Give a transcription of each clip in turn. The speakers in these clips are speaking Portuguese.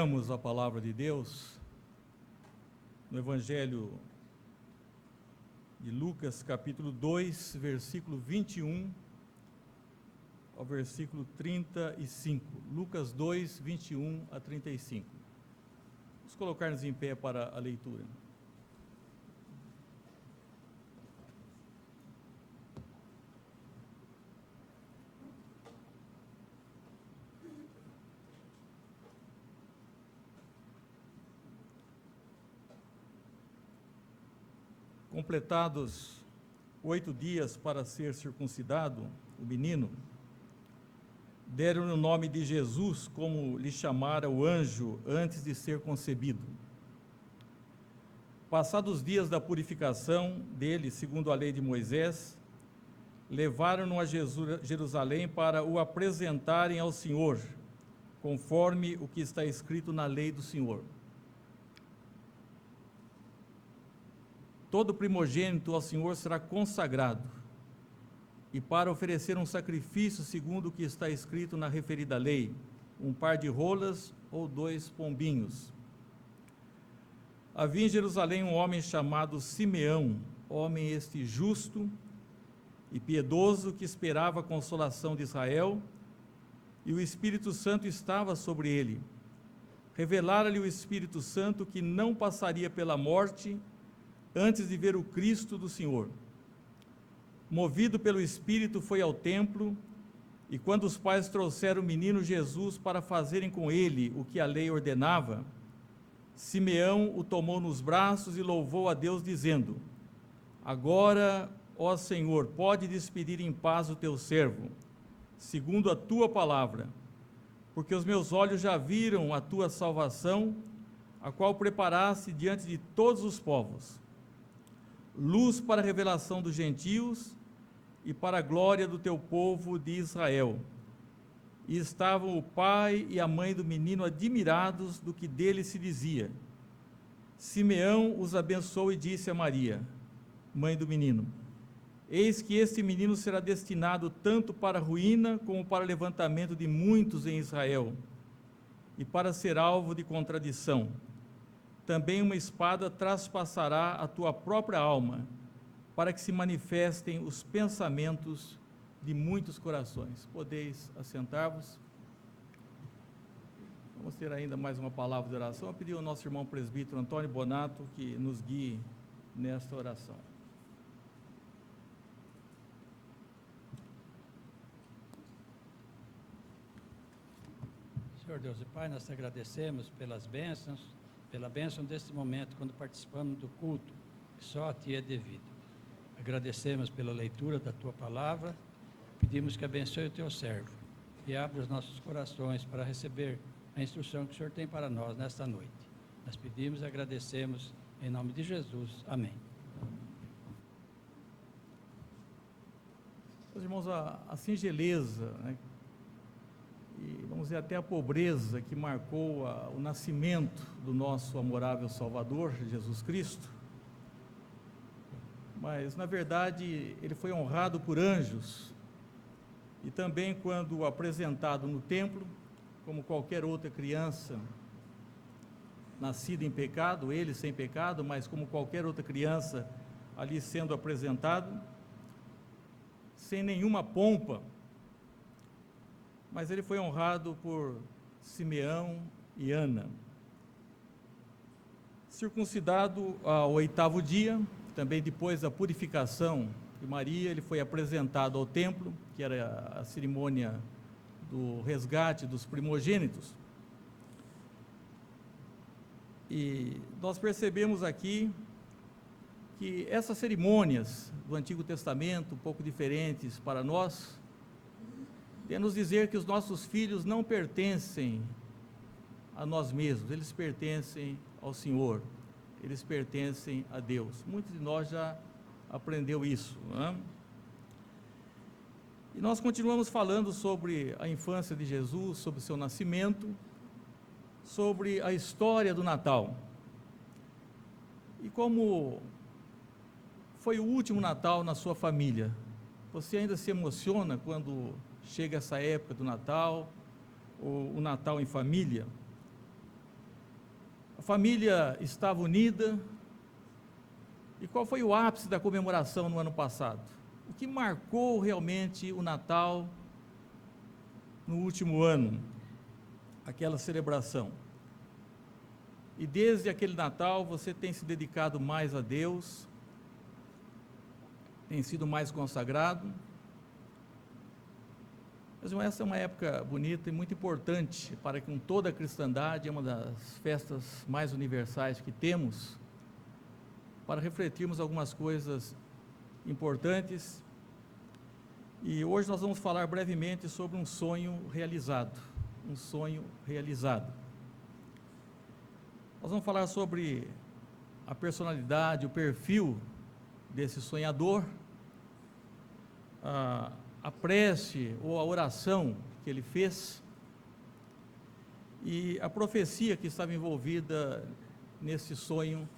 Leiamos a palavra de Deus no Evangelho de Lucas, capítulo 2, versículo 21 ao versículo 35. Lucas 2, 21 a 35. Vamos colocar-nos em pé para a leitura. Completados 8 dias para ser circuncidado, o menino, deram-lhe o nome de Jesus, como lhe chamara o anjo antes de ser concebido. Passados os dias da purificação dele, segundo a lei de Moisés, levaram-no a Jerusalém para o apresentarem ao Senhor, conforme o que está escrito na lei do Senhor. Todo primogênito ao Senhor será consagrado, e para oferecer um sacrifício segundo o que está escrito na referida lei, um par de rolas ou 2 pombinhos. Havia em Jerusalém um homem chamado Simeão, homem este justo e piedoso, que esperava a consolação de Israel, e o Espírito Santo estava sobre ele. Revelara-lhe o Espírito Santo que não passaria pela morte antes de ver o Cristo do Senhor. Movido pelo Espírito, foi ao templo, e quando os pais trouxeram o menino Jesus para fazerem com ele o que a lei ordenava, Simeão o tomou nos braços e louvou a Deus, dizendo: Agora, ó Senhor, pode despedir em paz o teu servo, segundo a tua palavra, porque os meus olhos já viram a tua salvação, a qual preparaste diante de todos os povos, luz para a revelação dos gentios e para a glória do teu povo de Israel. E estavam o pai e a mãe do menino admirados do que dele se dizia. Simeão os abençoou e disse a Maria, mãe do menino: Eis que este menino será destinado tanto para a ruína como para o levantamento de muitos em Israel, e para ser alvo de contradição. Também uma espada traspassará a tua própria alma, para que se manifestem os pensamentos de muitos corações. Podeis assentar-vos. Vamos ter ainda mais uma palavra de oração. Eu pedi ao nosso irmão presbítero Antônio Bonato que nos guie nesta oração. Senhor Deus e Pai, nós te agradecemos pelas bênçãos, pela bênção deste momento, quando participamos do culto, que só a Ti é devido. Agradecemos pela leitura da Tua palavra, pedimos que abençoe o Teu servo e abra os nossos corações para receber a instrução que o Senhor tem para nós nesta noite. Nós pedimos e agradecemos em nome de Jesus. Amém. Meus irmãos, a singeleza, né, e vamos dizer até a pobreza que marcou o nascimento do nosso amorável Salvador, Jesus Cristo, mas na verdade ele foi honrado por anjos, e também quando apresentado no templo, como qualquer outra criança nascida em pecado, ele sem pecado, mas como qualquer outra criança ali sendo apresentado, sem nenhuma pompa, mas ele foi honrado por Simeão e Ana. Circuncidado ao 8º dia, também depois da purificação de Maria, ele foi apresentado ao templo, que era a cerimônia do resgate dos primogênitos. E nós percebemos aqui que essas cerimônias do Antigo Testamento, um pouco diferentes para nós, quer nos dizer que os nossos filhos não pertencem a nós mesmos, eles pertencem ao Senhor, eles pertencem a Deus. Muitos de nós já aprendeu isso, não é? E nós continuamos falando sobre a infância de Jesus, sobre o seu nascimento, sobre a história do Natal. E como foi o último Natal na sua família, você ainda se emociona quando chega essa época do Natal, ou o Natal em família? A família estava unida. E qual foi o ápice da comemoração no ano passado? O que marcou realmente o Natal no último ano? Aquela celebração. E desde aquele Natal você tem se dedicado mais a Deus, tem sido mais consagrado. Mas essa é uma época bonita e muito importante para que toda a cristandade, é uma das festas mais universais que temos, para refletirmos algumas coisas importantes. E hoje nós vamos falar brevemente sobre um sonho realizado. Um sonho realizado. Nós vamos falar sobre a personalidade, o perfil desse sonhador, a prece ou a oração que ele fez e a profecia que estava envolvida nesse sonho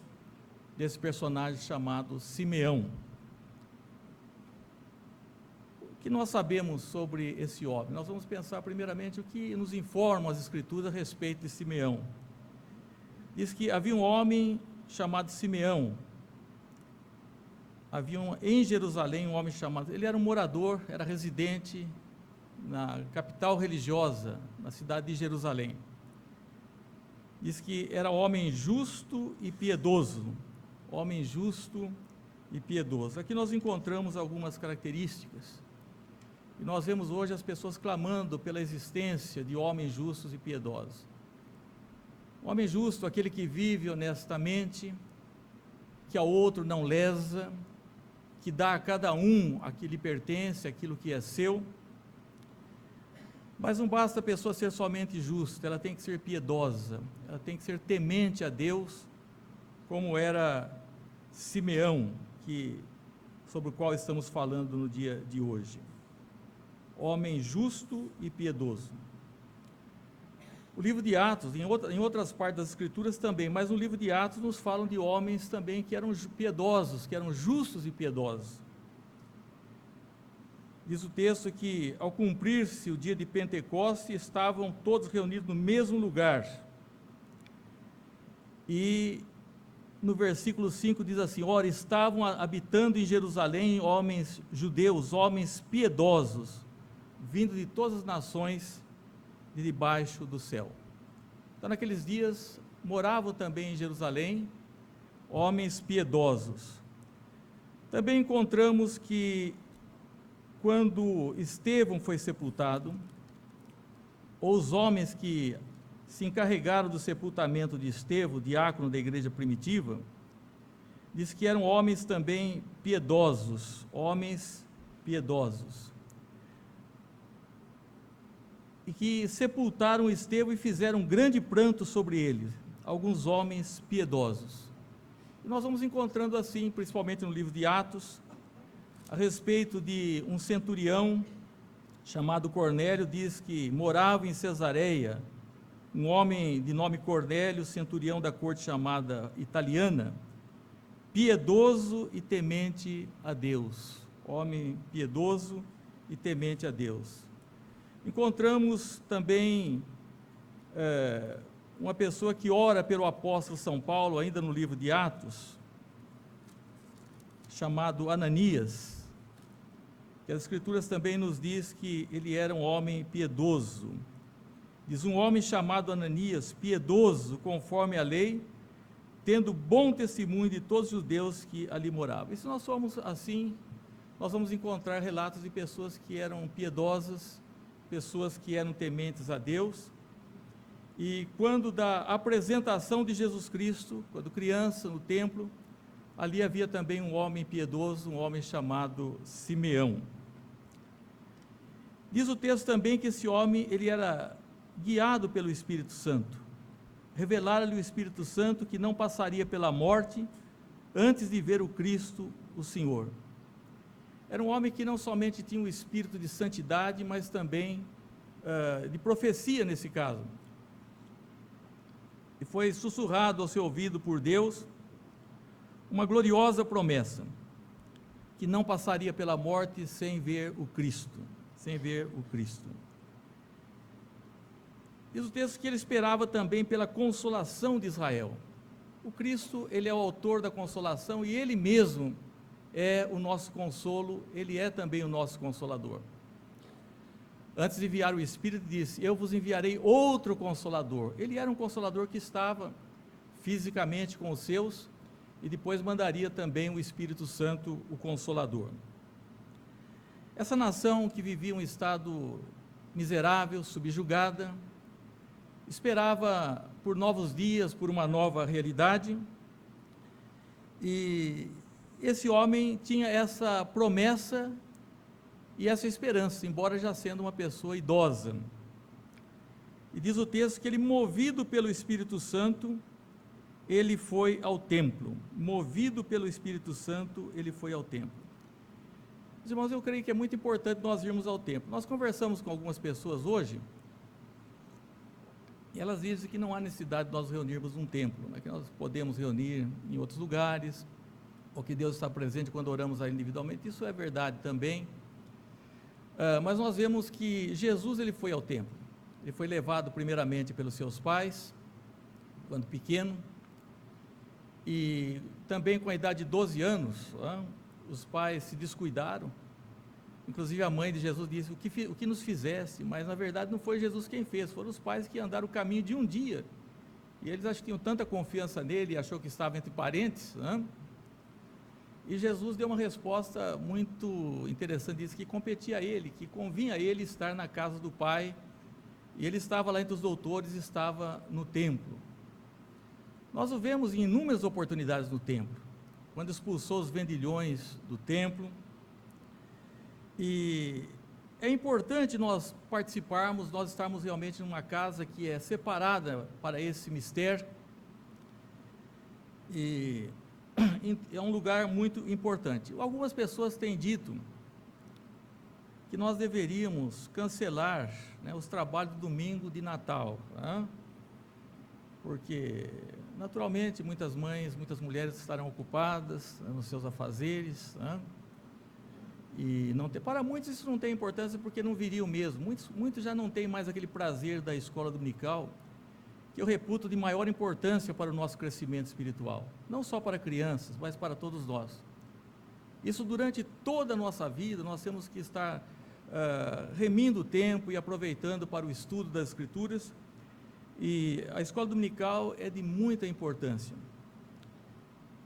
desse personagem chamado Simeão. O que nós sabemos sobre esse homem? Nós vamos pensar primeiramente o que nos informam as Escrituras a respeito de Simeão. Diz que havia um homem chamado Simeão. Havia em Jerusalém um homem chamado, ele era um morador, era residente na capital religiosa, na cidade de Jerusalém. Diz que era homem justo e piedoso, homem justo e piedoso. Aqui nós encontramos algumas características, e nós vemos hoje as pessoas clamando pela existência de homens justos e piedosos. O homem justo, aquele que vive honestamente, que ao outro não lesa, que dá a cada um a que lhe pertence, aquilo que é seu. Mas não basta a pessoa ser somente justa, ela tem que ser piedosa, ela tem que ser temente a Deus, como era Simeão, sobre o qual estamos falando no dia de hoje. Homem justo e piedoso. O livro de Atos, em outras partes das Escrituras também, mas no livro de Atos nos falam de homens também que eram piedosos, que eram justos e piedosos. Diz o texto que, ao cumprir-se o dia de Pentecostes, estavam todos reunidos no mesmo lugar. E no versículo 5 diz assim: ora, estavam habitando em Jerusalém homens judeus, homens piedosos, vindos de todas as nações de debaixo do céu. Então, naqueles dias, moravam também em Jerusalém homens piedosos. Também encontramos que, quando Estevão foi sepultado, os homens que se encarregaram do sepultamento de Estevão, diácono da igreja primitiva, diz que eram homens também piedosos, homens piedosos, e que sepultaram Estevão e fizeram um grande pranto sobre ele, alguns homens piedosos. E nós vamos encontrando assim, principalmente no livro de Atos, a respeito de um centurião chamado Cornélio. Diz que morava em Cesareia um homem de nome Cornélio, centurião da corte chamada italiana, piedoso e temente a Deus, homem piedoso e temente a Deus. Encontramos também uma pessoa que ora pelo apóstolo São Paulo, ainda no livro de Atos, chamado Ananias, que as Escrituras também nos diz que ele era um homem piedoso. Diz: um homem chamado Ananias, piedoso conforme a lei, tendo bom testemunho de todos os judeus que ali moravam. E se nós formos assim, nós vamos encontrar relatos de pessoas que eram piedosas, pessoas que eram tementes a Deus. E quando da apresentação de Jesus Cristo, quando criança no templo, ali havia também um homem piedoso, um homem chamado Simeão. Diz o texto também que esse homem, ele era guiado pelo Espírito Santo. Revelaram-lhe o Espírito Santo que não passaria pela morte antes de ver o Cristo, o Senhor. Era um homem que não somente tinha um espírito de santidade, mas também de profecia nesse caso. E foi sussurrado ao seu ouvido por Deus uma gloriosa promessa, que não passaria pela morte sem ver o Cristo, sem ver o Cristo. Diz o texto que ele esperava também pela consolação de Israel. O Cristo, ele é o autor da consolação e ele mesmo é o nosso consolo, ele é também o nosso consolador. Antes de enviar o Espírito, disse: eu vos enviarei outro consolador. Ele era um consolador que estava fisicamente com os seus, e depois mandaria também o Espírito Santo, o Consolador. Essa nação que vivia um estado miserável, subjugada, esperava por novos dias, por uma nova realidade, e esse homem tinha essa promessa e essa esperança, embora já sendo uma pessoa idosa. E diz o texto que ele, movido pelo Espírito Santo, ele foi ao templo. Movido pelo Espírito Santo, ele foi ao templo. Meus irmãos, eu creio que é muito importante nós irmos ao templo. Nós conversamos com algumas pessoas hoje, e elas dizem que não há necessidade de nós reunirmos num templo, né? Que nós podemos reunir em outros lugares, ou que Deus está presente quando oramos a Ele individualmente. Isso é verdade também, mas nós vemos que Jesus, ele foi ao templo. Ele foi levado primeiramente pelos seus pais, quando pequeno, e também com a idade de 12 anos, os pais se descuidaram. Inclusive a mãe de Jesus disse: o que nos fizesse? Mas na verdade não foi Jesus quem fez, foram os pais que andaram o caminho de um dia, e eles acho que tinham tanta confiança nele, e achou que estava entre parentes, e Jesus deu uma resposta muito interessante, disse que competia a ele, que convinha a ele estar na casa do Pai, e ele estava lá entre os doutores, estava no templo. Nós o vemos em inúmeras oportunidades no templo, quando expulsou os vendilhões do templo, e é importante nós participarmos, nós estarmos realmente numa casa que é separada para esse mistério, e é um lugar muito importante. Algumas pessoas têm dito que nós deveríamos cancelar, né, os trabalhos do domingo de Natal, porque naturalmente muitas mães, muitas mulheres estarão ocupadas, nos seus afazeres, e não tem, para muitos isso não tem importância, porque não viriam mesmo. Muitos já não têm mais aquele prazer da escola dominical, que eu reputo de maior importância para o nosso crescimento espiritual, não só para crianças, mas para todos nós. Isso durante toda a nossa vida, nós temos que estar remindo o tempo e aproveitando para o estudo das Escrituras, e a escola dominical é de muita importância.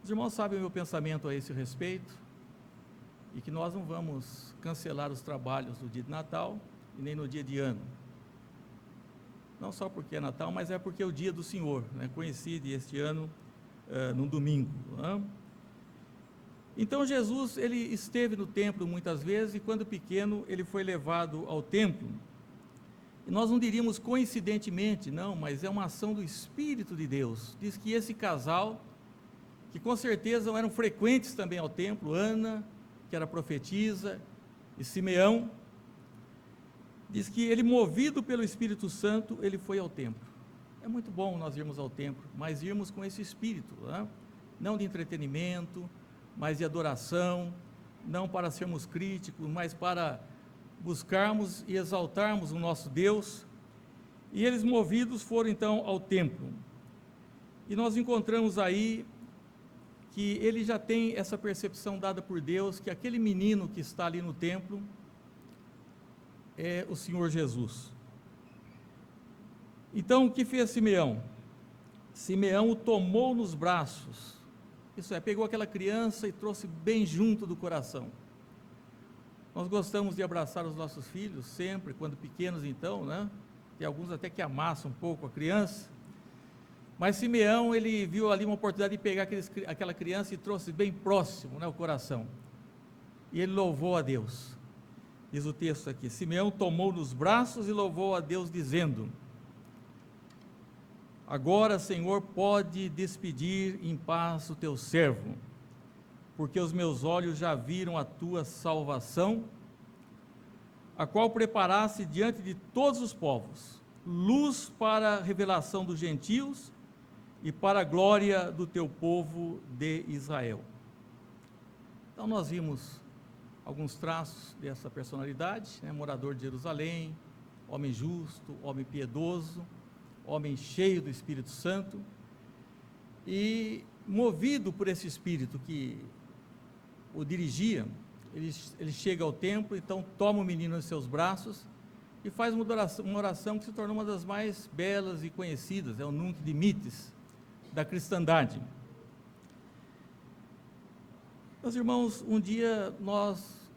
Os irmãos sabem o meu pensamento a esse respeito, e que nós não vamos cancelar os trabalhos no dia de Natal, e nem no dia de ano, não só porque é Natal, mas é porque é o dia do Senhor, né? Coincide este ano num domingo, Então Jesus, ele esteve no templo muitas vezes, e quando pequeno ele foi levado ao templo, e nós não diríamos coincidentemente, não, mas é uma ação do Espírito de Deus. Diz que esse casal, que com certeza eram frequentes também ao templo, Ana, que era profetisa, e Simeão, diz que ele, movido pelo Espírito Santo, ele foi ao templo. É muito bom nós irmos ao templo, mas irmos com esse espírito, não de entretenimento, mas de adoração, não para sermos críticos, mas para buscarmos e exaltarmos o nosso Deus. E eles, movidos, foram então ao templo, e nós encontramos aí que ele já tem essa percepção dada por Deus, que aquele menino que está ali no templo é o Senhor Jesus. Então, o que fez Simeão? Simeão o tomou nos braços, isso é, pegou aquela criança e trouxe bem junto do coração. Nós gostamos de abraçar os nossos filhos sempre, quando pequenos então, Tem alguns até que amassam um pouco a criança, mas Simeão, ele viu ali uma oportunidade de pegar aquela criança e trouxe bem próximo, o coração, e ele louvou a Deus. Diz o texto aqui: Simeão tomou nos braços e louvou a Deus, dizendo: agora, Senhor, pode despedir em paz o teu servo, porque os meus olhos já viram a tua salvação, a qual preparaste diante de todos os povos, luz para a revelação dos gentios e para a glória do teu povo de Israel. Então nós vimos alguns traços dessa personalidade, morador de Jerusalém, homem justo, homem piedoso, homem cheio do Espírito Santo, e movido por esse Espírito que o dirigia, ele chega ao templo, então toma o menino em seus braços e faz uma oração que se tornou uma das mais belas e conhecidas, é o Nunc Dimittis da cristandade. Meus irmãos, um dia nós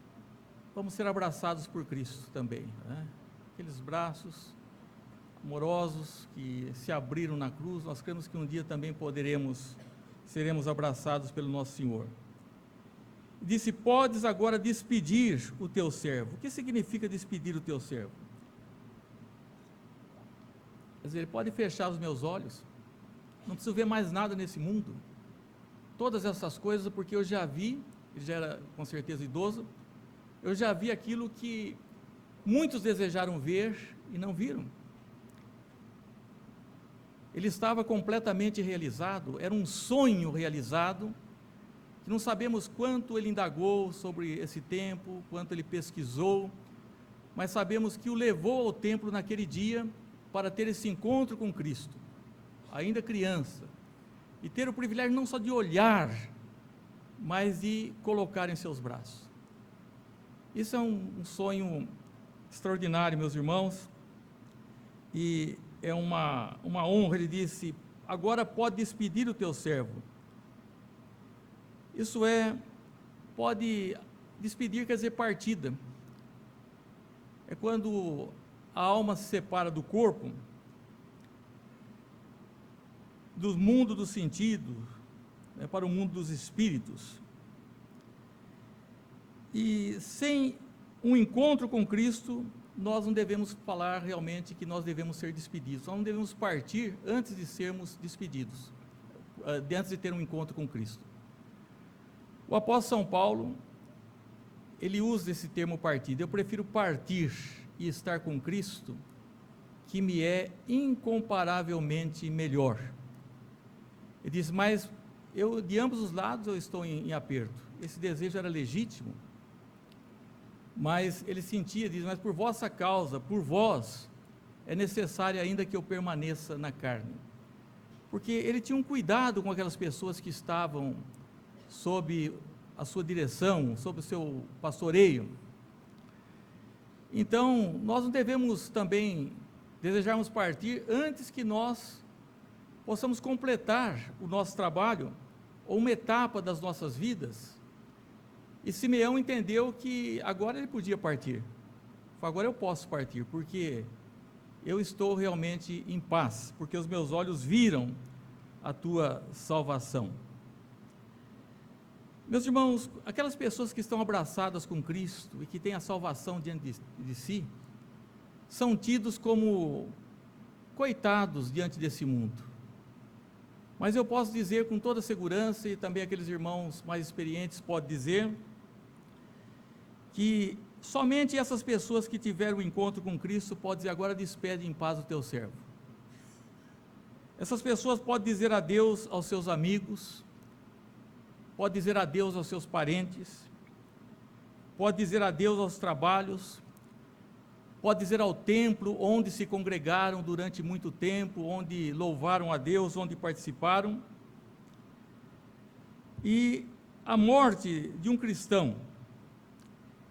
vamos ser abraçados por Cristo também, né? Aqueles braços amorosos que se abriram na cruz, nós cremos que um dia também seremos abraçados pelo nosso Senhor. Disse: podes agora despedir o teu servo. O que significa despedir o teu servo? Quer dizer, ele pode fechar os meus olhos, não preciso ver mais nada nesse mundo, todas essas coisas, porque eu já vi, ele já era com certeza idoso, eu já vi aquilo que muitos desejaram ver e não viram. Ele estava completamente realizado, era um sonho realizado, que não sabemos quanto ele indagou sobre esse tempo, quanto ele pesquisou, mas sabemos que o levou ao templo naquele dia para ter esse encontro com Cristo, ainda criança, e ter o privilégio não só de olhar, mas de colocar em seus braços. Isso é um sonho extraordinário, meus irmãos, e é uma honra. Ele disse: agora pode despedir o teu servo. Isso pode despedir, quer dizer partida. É quando a alma se separa do corpo, do mundo dos sentidos, né, para o mundo dos espíritos. E sem um encontro com Cristo, nós não devemos falar realmente que nós devemos ser despedidos, nós não devemos partir antes de sermos despedidos, antes de ter um encontro com Cristo. O apóstolo São Paulo, ele usa esse termo partida: eu prefiro partir e estar com Cristo, que me é incomparavelmente melhor. Ele diz: mas de ambos os lados eu estou em aperto. Esse desejo era legítimo, mas ele sentia, diz: mas por vossa causa, por vós, é necessário ainda que eu permaneça na carne. Porque ele tinha um cuidado com aquelas pessoas que estavam sob a sua direção, sob o seu pastoreio. Então, nós não devemos também desejarmos partir antes que nós possamos completar o nosso trabalho, ou uma etapa das nossas vidas. E Simeão entendeu que agora ele podia partir. Agora eu posso partir, porque eu estou realmente em paz, porque os meus olhos viram a tua salvação. Meus irmãos, aquelas pessoas que estão abraçadas com Cristo e que têm a salvação diante de si, são tidos como coitados diante desse mundo. Mas eu posso dizer com toda segurança, e também aqueles irmãos mais experientes podem dizer, que somente essas pessoas que tiveram o encontro com Cristo podem dizer: agora despede em paz o teu servo. Essas pessoas podem dizer adeus aos seus amigos, pode dizer adeus aos seus parentes, pode dizer adeus aos trabalhos, pode dizer ao templo onde se congregaram durante muito tempo, onde louvaram a Deus, onde participaram. E a morte de um cristão,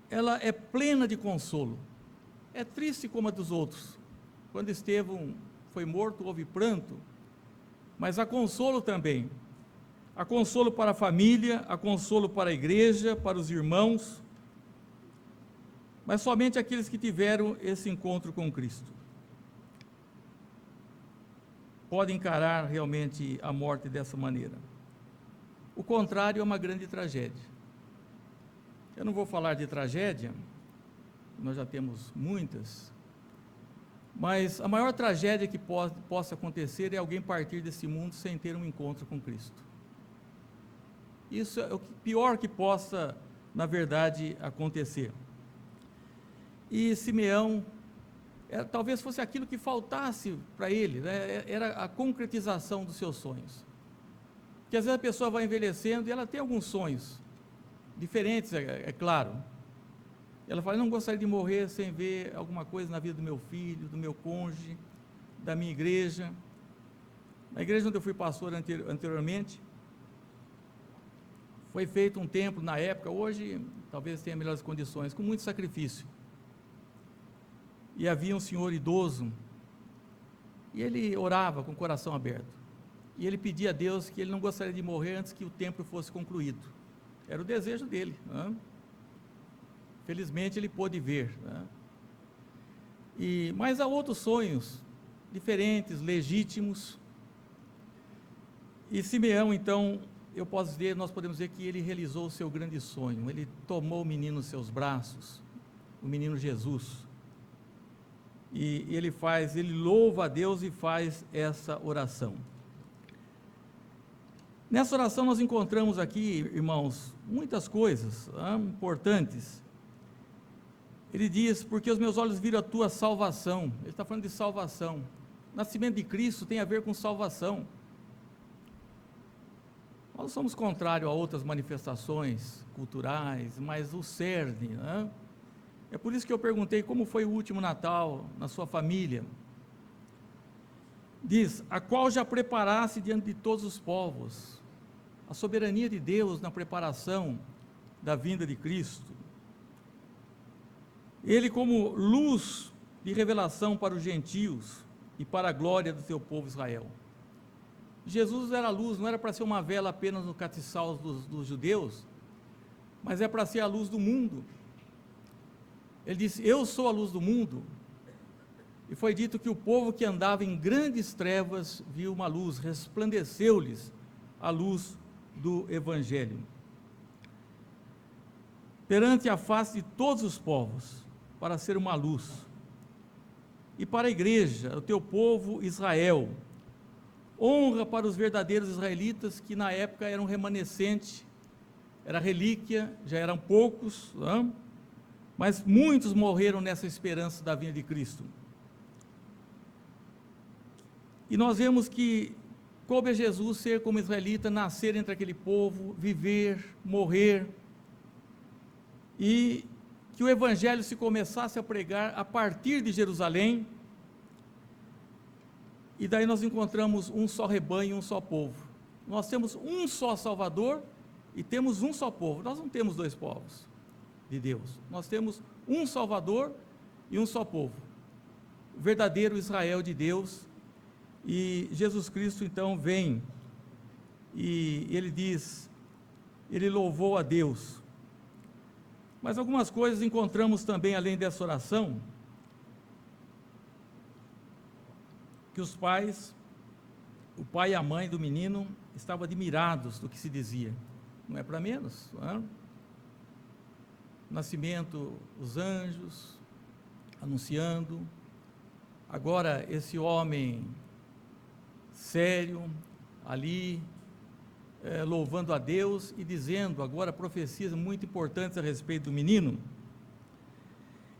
ela é plena de consolo. É triste como a dos outros. Quando Estevão foi morto, houve pranto, mas há consolo também. Há consolo para a família, há consolo para a igreja, para os irmãos, mas somente aqueles que tiveram esse encontro com Cristo podem encarar realmente a morte dessa maneira. O contrário é uma grande tragédia. Eu não vou falar de tragédia, nós já temos muitas, mas a maior tragédia que possa acontecer é alguém partir desse mundo sem ter um encontro com Cristo. Isso é o pior que possa, na verdade, acontecer. E Simeão, talvez fosse aquilo que faltasse para ele, né? Era a concretização dos seus sonhos. Porque às vezes a pessoa vai envelhecendo e ela tem alguns sonhos, diferentes, é claro, Ela fala: eu não gostaria de morrer sem ver alguma coisa na vida do meu filho, do meu cônjuge, da minha igreja. Na igreja onde eu fui pastor anteriormente, foi feito um templo na época, hoje talvez tenha melhores condições, com muito sacrifício. E havia um senhor idoso, e ele orava com o coração aberto. E ele pedia a Deus que ele não gostaria de morrer antes que o templo fosse concluído. Era o desejo dele, né? Felizmente ele pôde ver, né? Mas há outros sonhos, diferentes, legítimos. E Simeão, então, nós podemos dizer que ele realizou o seu grande sonho. Ele tomou o menino nos seus braços, o menino Jesus. E ele louva a Deus e faz essa oração. Nessa oração nós encontramos aqui, irmãos, muitas coisas importantes. Ele diz: porque os meus olhos viram a tua salvação. Ele está falando de salvação. O nascimento de Cristo tem a ver com salvação. Nós somos contrários a outras manifestações culturais, mas o cerne, né? É por isso que eu perguntei como foi o último Natal na sua família. Diz: a qual já preparasse diante de todos os povos. A soberania de Deus na preparação da vinda de Cristo. Ele como luz de revelação para os gentios e para a glória do teu povo Israel. Jesus era a luz, não era para ser uma vela apenas no castiçal dos judeus, mas é para ser a luz do mundo. Ele disse: eu sou a luz do mundo. E foi dito que o povo que andava em grandes trevas viu uma luz, resplandeceu-lhes a luz do Evangelho. Perante a face de todos os povos, para ser uma luz. E para a igreja, o teu povo Israel, honra para os verdadeiros israelitas, que na época eram remanescente, era relíquia, já eram poucos, não? Mas muitos morreram nessa esperança da vinda de Cristo. E nós vemos que coube a Jesus ser como israelita, nascer entre aquele povo, viver, morrer, e que o Evangelho se começasse a pregar a partir de Jerusalém. E daí nós encontramos um só rebanho, um só povo. Nós temos um só Salvador e temos um só povo. Nós não temos dois povos de Deus. Nós temos um Salvador e um só povo. O verdadeiro Israel de Deus. E Jesus Cristo então vem e ele diz, ele louvou a Deus. Mas algumas coisas encontramos também além dessa oração, que os pais, o pai e a mãe do menino estavam admirados do que se dizia. Não é para menos, não é? Nascimento, os anjos anunciando, agora esse homem sério ali, louvando a Deus e dizendo agora profecias muito importantes a respeito do menino.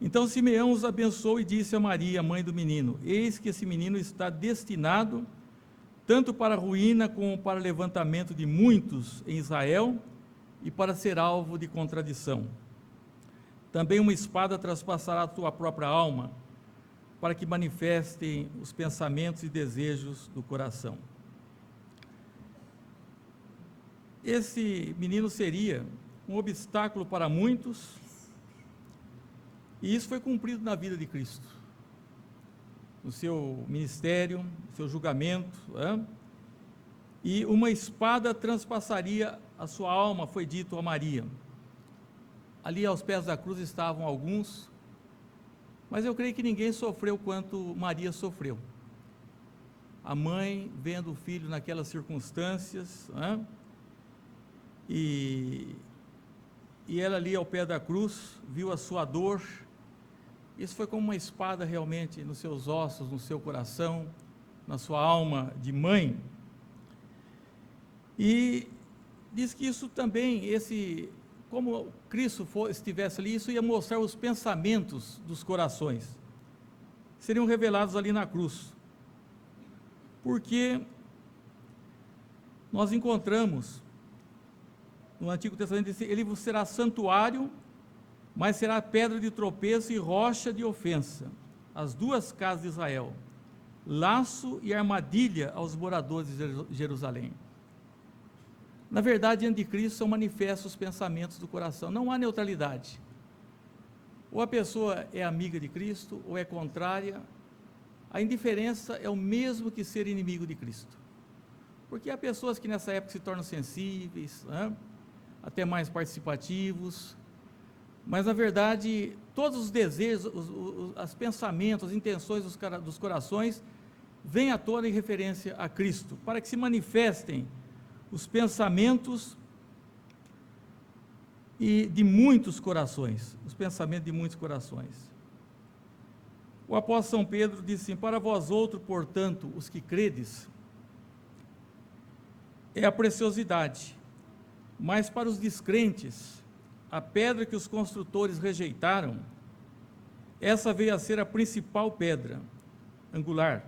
Então Simeão os abençoou e disse a Maria, mãe do menino: eis que esse menino está destinado tanto para a ruína como para o levantamento de muitos em Israel e para ser alvo de contradição. Também uma espada traspassará a tua própria alma, para que manifestem os pensamentos e desejos do coração. Esse menino seria um obstáculo para muitos, e isso foi cumprido na vida de Cristo, no seu ministério, no seu julgamento, e uma espada transpassaria a sua alma, foi dito a Maria. Ali aos pés da cruz estavam alguns, mas eu creio que ninguém sofreu quanto Maria sofreu. A mãe vendo o filho naquelas circunstâncias, e ela ali ao pé da cruz, viu a sua dor. Isso foi como uma espada realmente nos seus ossos, no seu coração, na sua alma de mãe. E diz que isso também, como Cristo estivesse ali, isso ia mostrar os pensamentos dos corações, seriam revelados ali na cruz, porque nós encontramos no Antigo Testamento, ele vos será santuário mas será pedra de tropeço e rocha de ofensa, as duas casas de Israel, laço e armadilha aos moradores de Jerusalém. Na verdade, diante de Cristo são manifestos os pensamentos do coração, não há neutralidade. Ou a pessoa é amiga de Cristo, ou é contrária. A indiferença é o mesmo que ser inimigo de Cristo. Porque há pessoas que nessa época se tornam sensíveis, até mais participativos, mas na verdade, todos os desejos, os pensamentos, as intenções dos corações, vêm à tona em referência a Cristo, para que se manifestem os pensamentos de muitos corações, os pensamentos de muitos corações. O apóstolo São Pedro diz assim: para vós outros, portanto, os que credes, é a preciosidade, mas para os descrentes, a pedra que os construtores rejeitaram, essa veio a ser a principal pedra angular,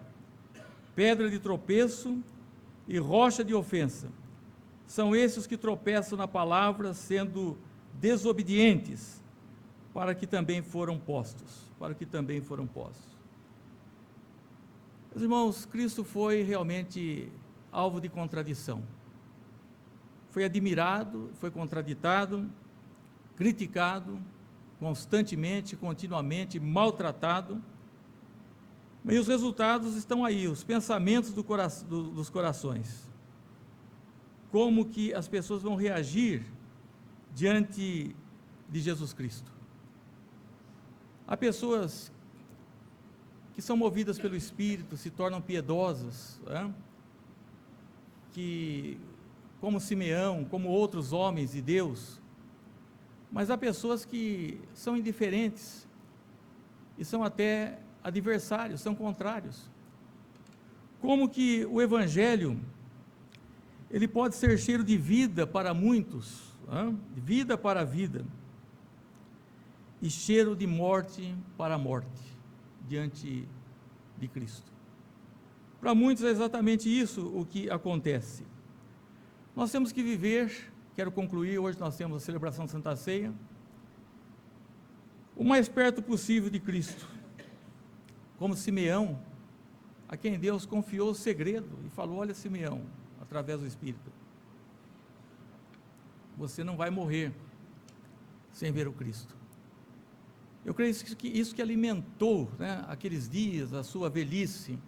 pedra de tropeço e rocha de ofensa. São esses os que tropeçam na palavra, sendo desobedientes, para que também foram postos. Meus irmãos, Cristo foi realmente alvo de contradição. Foi admirado, foi contraditado, criticado, constantemente, continuamente, maltratado. E os resultados estão aí, os pensamentos dos corações. Como que as pessoas vão reagir diante de Jesus Cristo. Há pessoas que são movidas pelo Espírito, se tornam piedosas, que, como Simeão, como outros homens de Deus, mas há pessoas que são indiferentes, e são até adversários, são contrários. Como que o Evangelho, ele pode ser cheiro de vida para muitos, vida para a vida, e cheiro de morte para a morte, diante de Cristo. Para muitos é exatamente isso o que acontece. Nós temos que viver, quero concluir, hoje nós temos a celebração da Santa Ceia, o mais perto possível de Cristo, como Simeão, a quem Deus confiou o segredo, e falou: olha, Simeão, através do Espírito, você não vai morrer sem ver o Cristo. Eu creio que isso que alimentou, aqueles dias, a sua velhice.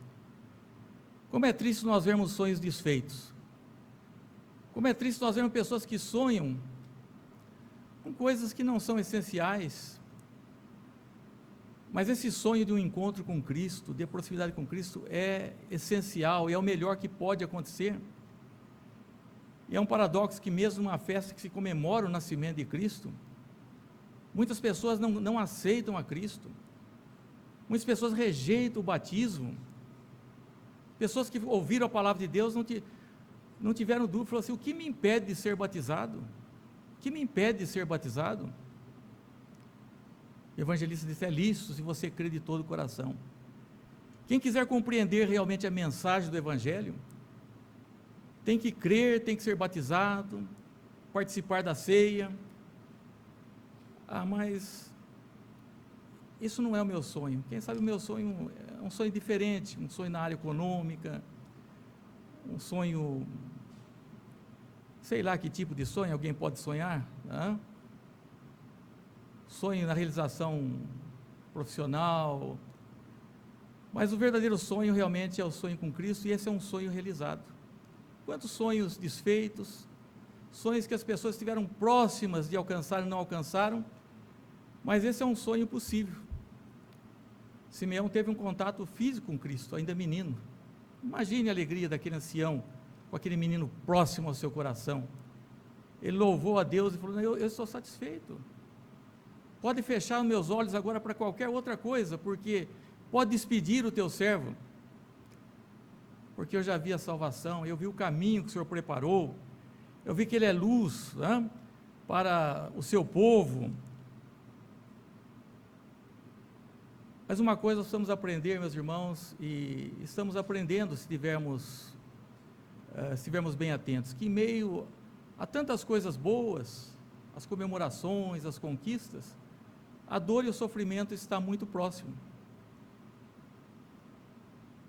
Como é triste nós vermos sonhos desfeitos, como é triste nós vermos pessoas que sonham com coisas que não são essenciais, mas esse sonho de um encontro com Cristo, de proximidade com Cristo, é essencial, é o melhor que pode acontecer. E é um paradoxo que mesmo numa festa que se comemora o nascimento de Cristo, muitas pessoas não aceitam a Cristo, muitas pessoas rejeitam o batismo, pessoas que ouviram a palavra de Deus não tiveram dúvida, falaram assim: o que me impede de ser batizado? O que me impede de ser batizado? O evangelista disse: é lícito se você crê de todo o coração. Quem quiser compreender realmente a mensagem do Evangelho, tem que crer, tem que ser batizado, participar da ceia. Mas isso não é o meu sonho. Quem sabe o meu sonho é um sonho diferente, um sonho na área econômica, um sonho, sei lá que tipo de sonho alguém pode sonhar, sonho na realização profissional, mas o verdadeiro sonho realmente é o sonho com Cristo, e esse é um sonho realizado. Quantos sonhos desfeitos, sonhos que as pessoas estiveram próximas de alcançar e não alcançaram, mas esse é um sonho possível. Simeão teve um contato físico com Cristo, ainda menino. Imagine a alegria daquele ancião, com aquele menino próximo ao seu coração. Ele louvou a Deus e falou: eu estou satisfeito, pode fechar os meus olhos agora para qualquer outra coisa, porque pode despedir o teu servo, porque eu já vi a salvação, eu vi o caminho que o Senhor preparou, eu vi que Ele é luz para o seu povo. Mas uma coisa nós precisamos aprender, meus irmãos, e estamos aprendendo se estivermos bem atentos, que em meio a tantas coisas boas, as comemorações, as conquistas, a dor e o sofrimento está muito próximo.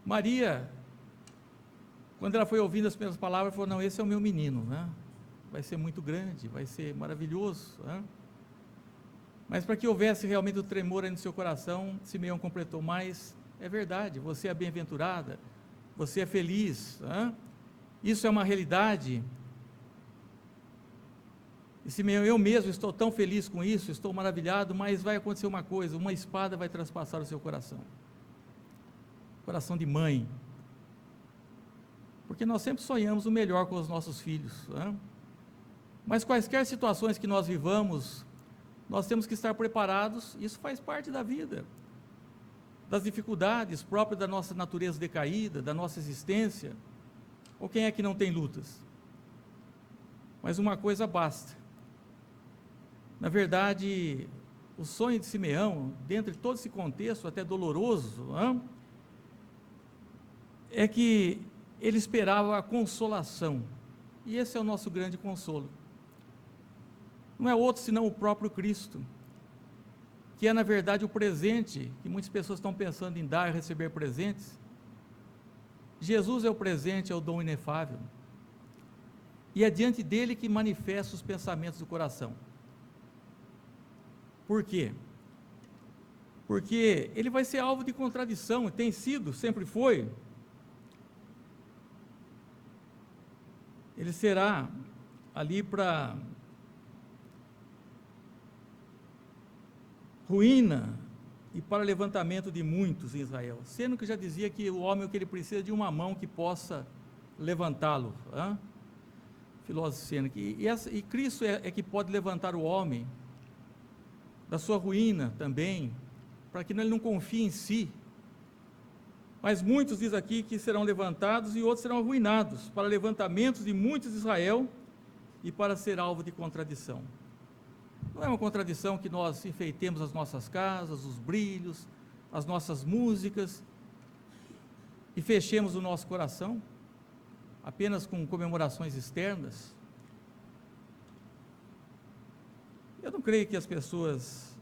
Maria, quando ela foi ouvindo as primeiras palavras, falou: não, esse é o meu menino, né? Vai ser muito grande, vai ser maravilhoso, né? Mas para que houvesse realmente o tremor aí no seu coração, Simeão completou: mas é verdade, você é bem-aventurada, você é feliz, né? Isso é uma realidade. E Simeão: eu mesmo estou tão feliz com isso, estou maravilhado, mas vai acontecer uma coisa: uma espada vai transpassar o seu coração. Coração de mãe. Porque nós sempre sonhamos o melhor com os nossos filhos, né? Mas quaisquer situações que nós vivamos, nós temos que estar preparados. Isso faz parte da vida, das dificuldades próprias da nossa natureza decaída, da nossa existência. Ou quem é que não tem lutas? Mas uma coisa basta. Na verdade, o sonho de Simeão, dentro de todo esse contexto até doloroso, é que ele esperava a consolação. E esse é o nosso grande consolo. Não é outro senão o próprio Cristo, que é na verdade o presente, que muitas pessoas estão pensando em dar e receber presentes. Jesus é o presente, é o dom inefável, e é diante dele que manifesta os pensamentos do coração. Por quê? Porque ele vai ser alvo de contradição, tem sido, sempre foi. Ele será ali para ruína e para levantamento de muitos em Israel, sendo que já dizia que o homem, o que ele precisa de uma mão que possa levantá-lo, filósofo Sêneca, e Cristo é que pode levantar o homem da sua ruína também, para que ele não confie em si. Mas muitos diz aqui que serão levantados e outros serão arruinados, para levantamentos de muitos de Israel e para ser alvo de contradição. Não é uma contradição que nós enfeitemos as nossas casas, os brilhos, as nossas músicas, e fechemos o nosso coração apenas com comemorações externas. Eu não creio que as pessoas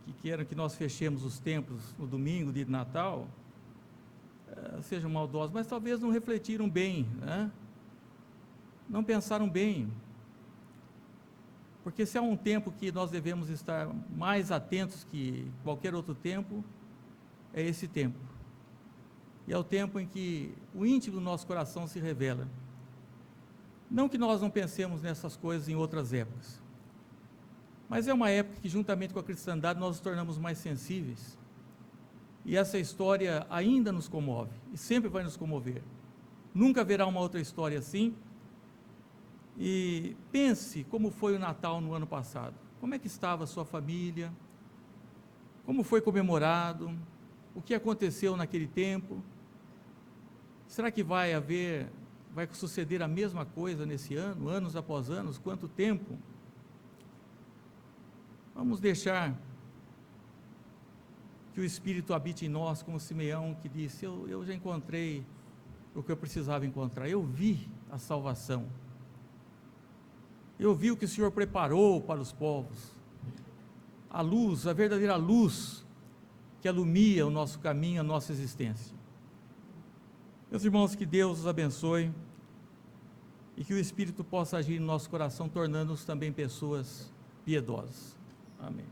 que queiram que nós fechemos os templos no domingo de Natal sejam maldosas, mas talvez não refletiram bem, né? Não pensaram bem. Porque se há um tempo que nós devemos estar mais atentos que qualquer outro tempo, é esse tempo. E é o tempo em que o íntimo do nosso coração se revela. Não que nós não pensemos nessas coisas em outras épocas, mas é uma época que, juntamente com a cristandade, nós nos tornamos mais sensíveis. E essa história ainda nos comove, e sempre vai nos comover. Nunca haverá uma outra história assim. E pense como foi o Natal no ano passado. Como é que estava a sua família? Como foi comemorado? O que aconteceu naquele tempo? Será que vai suceder a mesma coisa nesse ano, anos após anos? Quanto tempo? Vamos deixar que o Espírito habite em nós, como Simeão, que disse: eu já encontrei o que eu precisava encontrar, eu vi a salvação. Eu vi o que o Senhor preparou para os povos, a luz, a verdadeira luz que alumia o nosso caminho, a nossa existência. Meus irmãos, que Deus os abençoe e que o Espírito possa agir no nosso coração, tornando-nos também pessoas piedosas. Amém.